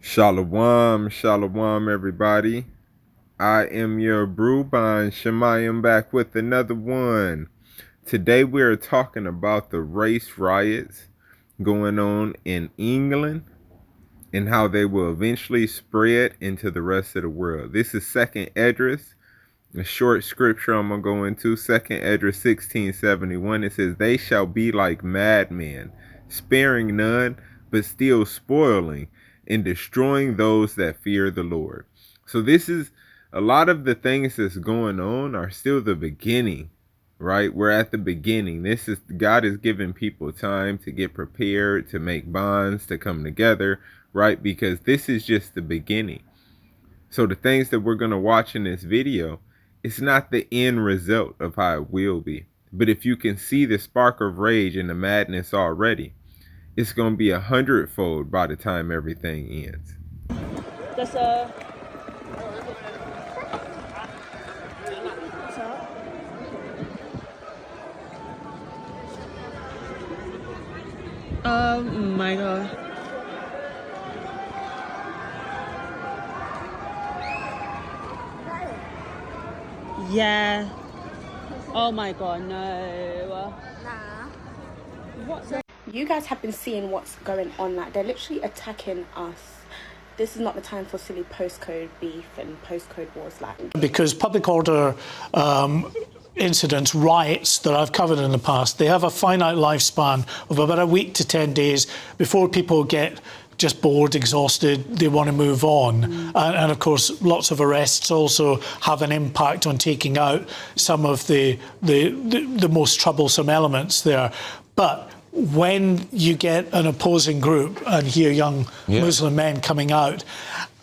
Shalom, shalom, everybody. I am your Bruban Shemayim back with another one. Today we are talking about the race riots going on in England and how they will eventually spread into the rest of the world. This is 2nd Esdras, a short scripture I'm going to go into. 2nd Esdras 16:71. It says, "They shall be like madmen, sparing none, but still spoiling and destroying those that fear the Lord." So this is a lot of the things that's going on are still the beginning, right? We're at the beginning. This is God is giving people time to get prepared, to make bonds, to come together, right? Because this is just the beginning. So the things that we're going to watch in this video, it's not the end result of how it will be. But if you can see the spark of rage and the madness already, it's going to be 100-fold by the time everything ends. There's a... Oh my god. Yeah. Oh my god, no. What's that? You guys have been seeing what's going on. Like, they're literally attacking us. This is not the time for silly postcode beef and postcode wars. Because public order incidents, riots that I've covered in the past, they have a finite lifespan of about a week to 10 days before people get just bored, exhausted, they want to move on. And of course, lots of arrests also have an impact on taking out some of the most troublesome elements there. But when you get an opposing group and hear young Muslim men coming out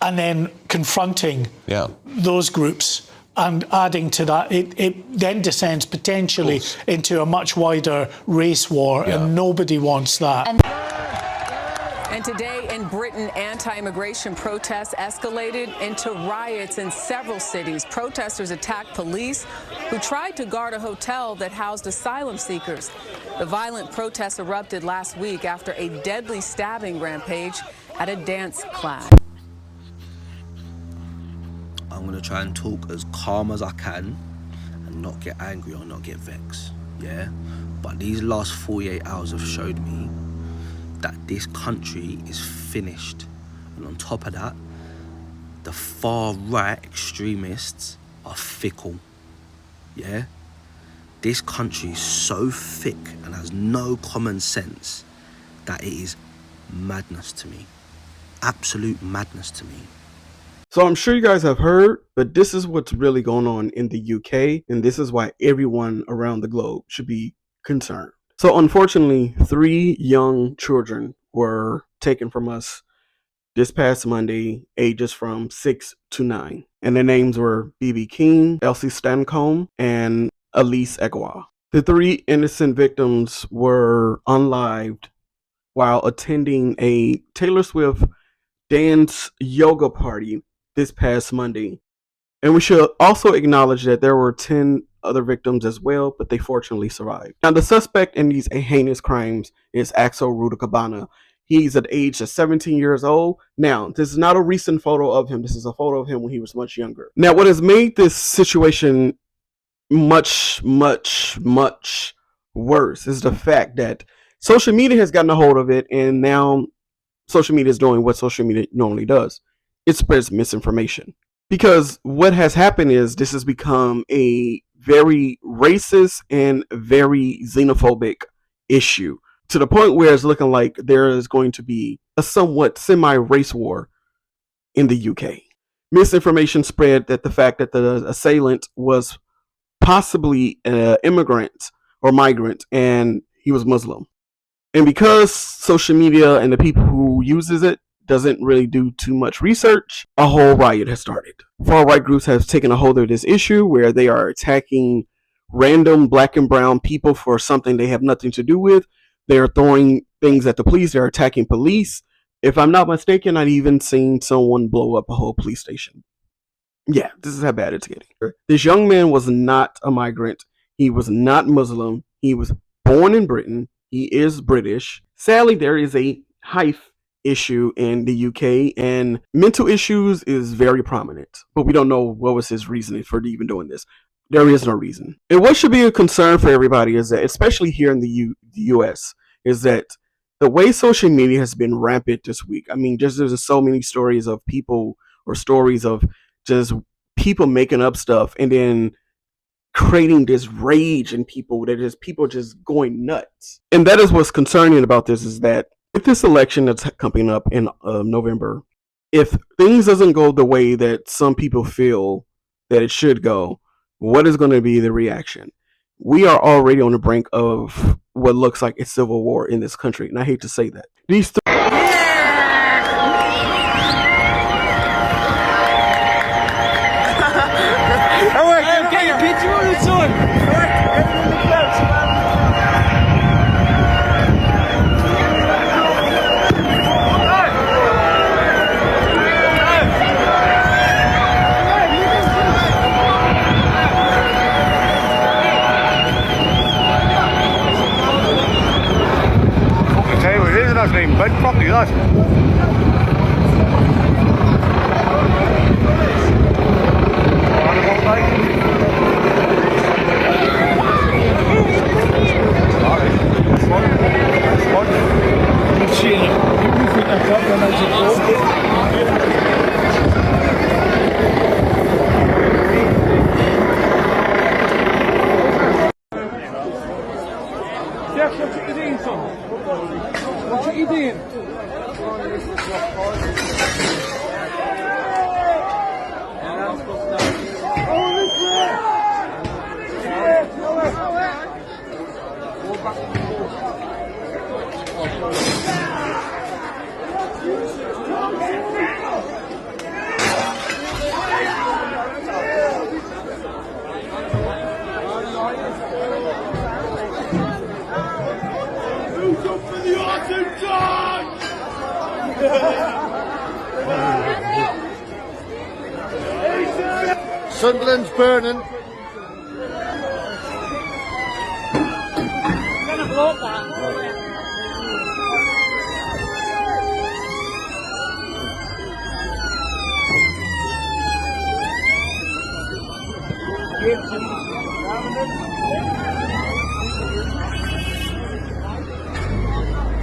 and then confronting those groups and adding to that, it then descends potentially into a much wider race war, and nobody wants that. And today in Britain, anti-immigration protests escalated into riots in several cities. Protesters attacked police who tried to guard a hotel that housed asylum seekers. The violent protests erupted last week after a deadly stabbing rampage at a dance class. I'm going to try and talk as calm as I can and not get angry or not get vexed, yeah? But these last 48 hours have showed me that this country is finished. And on top of that, the far-right extremists are fickle, yeah? This country is so thick and has no common sense that it is madness to me. Absolute madness to me. So I'm sure you guys have heard, but this is what's really going on in the UK, and this is why everyone around the globe should be concerned. So unfortunately, 3 young children were taken from us this past Monday, ages from 6 to 9. And their names were BB King, Elsie Stancombe, and Elise Egwa. The 3 innocent victims were unlived while attending a Taylor Swift dance yoga party this past Monday. And we should also acknowledge that there were 10 other victims as well, but they fortunately survived. Now, the suspect in these heinous crimes is Axel Rudakabana. He's at the age of 17 years old. Now, this is not a recent photo of him. This is a photo of him when he was much younger. Now, what has made this situation much worse is the fact that social media has gotten a hold of it, and now social media is doing what social media normally does. It spreads misinformation. Because what has happened is this has become a very racist and very xenophobic issue, to the point where it's looking like there is going to be a somewhat semi-race war in the UK. Misinformation spread that the fact that the assailant was possibly an immigrant or migrant, and he was Muslim. And because social media and the people who uses it doesn't really do too much research, a whole riot has started. Far-right groups have taken a hold of this issue where they are attacking random black and brown people for something they have nothing to do with. They are throwing things at the police. They're attacking police. If I'm not mistaken, I've even seen someone blow up a whole police station. Yeah, this is how bad it's getting. This young man was not a migrant. He was not Muslim. He was born in Britain. He is British. Sadly, there is a hyphen issue in the UK, and mental issues is very prominent. But we don't know what was his reasoning for even doing this. There is no reason. And what should be a concern for everybody is that, especially here in the US, is that the way social media has been rampant this week. I mean, just there's so many stories of people or stories of just people making up stuff and then creating this rage in people that is people just going nuts. And that is what's concerning about this, is that if this election that's coming up in November, if things doesn't go the way that some people feel that it should go, what is going to be the reaction? We are already on the brink of what looks like a civil war in this country, and I hate to say that. These That's been bed properly, that. Jeff, what are you doing, son? What are you doing? Sunderland's burning. Gonna blow up that.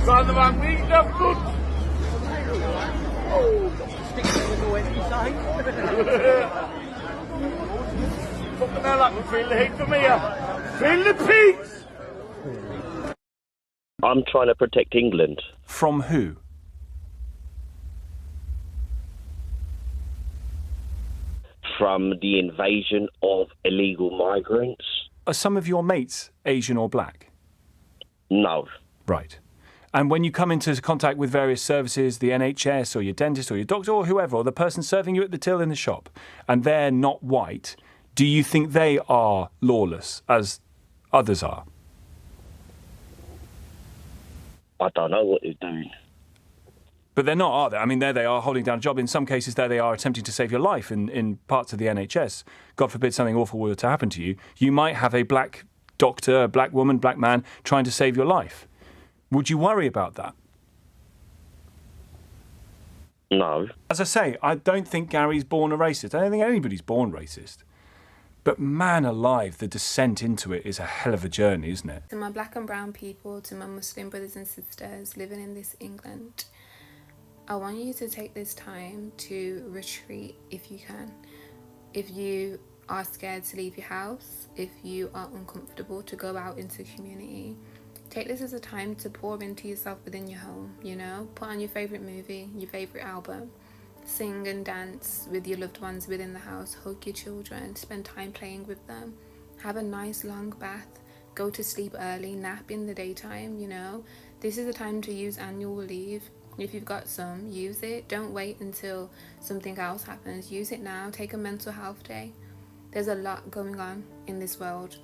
Son of a week of good. Fucking hell, I can feel the heat from here. Feel the peaks. I'm trying to protect England. From who? From the invasion of illegal migrants. Are some of your mates Asian or black? No. Right. And when you come into contact with various services, the NHS or your dentist or your doctor or whoever, or the person serving you at the till in the shop, and they're not white, do you think they are lawless as others are? I don't know what they're doing. But they're not, are they? I mean, there they are holding down a job. In some cases, there they are attempting to save your life in parts of the NHS. God forbid something awful were to happen to you. You might have a black doctor, a black woman, black man trying to save your life. Would you worry about that? No. As I say, I don't think Gary's born a racist. I don't think anybody's born racist. But man alive, the descent into it is a hell of a journey, isn't it? To my black and brown people, to my Muslim brothers and sisters living in this England, I want you to take this time to retreat if you can. If you are scared to leave your house, if you are uncomfortable to go out into community, take this as a time to pour into yourself within your home, you know? Put on your favourite movie, your favourite album. Sing and dance with your loved ones within the house. Hug your children. Spend time playing with them. Have a nice long bath. Go to sleep early. Nap in the daytime, you know? This is a time to use annual leave. If you've got some, use it. Don't wait until something else happens. Use it now. Take a mental health day. There's a lot going on in this world.